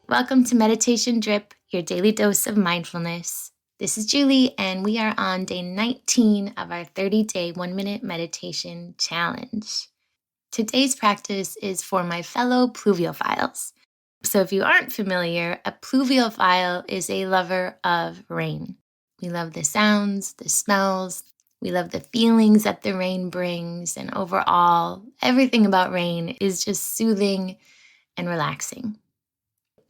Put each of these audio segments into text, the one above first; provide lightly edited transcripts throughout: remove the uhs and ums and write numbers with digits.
Welcome to Meditation Drip, your daily dose of mindfulness. This is Julie, and we are on day 19 of our 30-day 1-minute meditation challenge. Today's practice is for my fellow pluviophiles. So if you aren't familiar, a pluviophile is a lover of rain. We love the sounds, the smells, we love the feelings that the rain brings, and overall, everything about rain is just soothing and relaxing.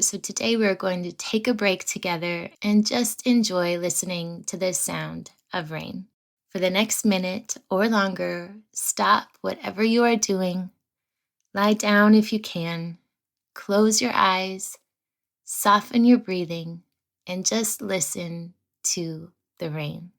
So today we're going to take a break together and just enjoy listening to the sound of rain. For the next minute or longer, stop whatever you are doing, lie down if you can, close your eyes, soften your breathing, and just listen to the rain.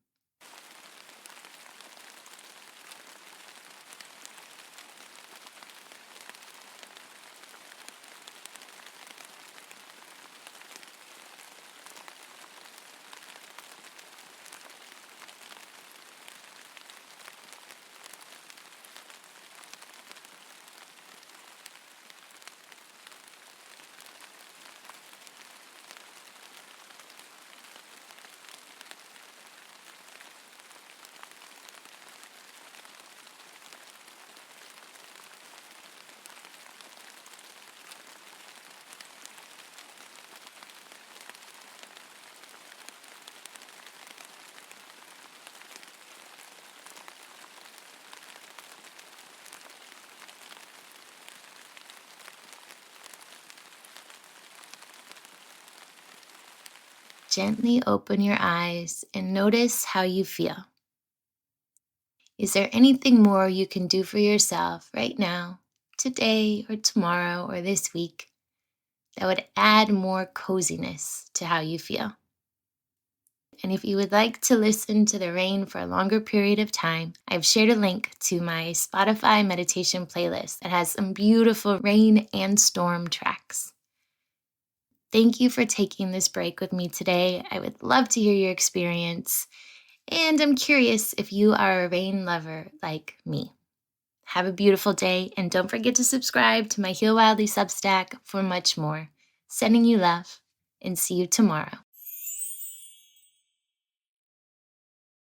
Gently open your eyes and notice how you feel. Is there anything more you can do for yourself right now, today or tomorrow or this week, that would add more coziness to how you feel? And if you would like to listen to the rain for a longer period of time, I've shared a link to my Spotify meditation playlist that has some beautiful rain and storm tracks. Thank you for taking this break with me today. I would love to hear your experience, and I'm curious if you are a rain lover like me. Have a beautiful day, and don't forget to subscribe to my Heal Wildly Substack for much more. Sending you love, and see you tomorrow.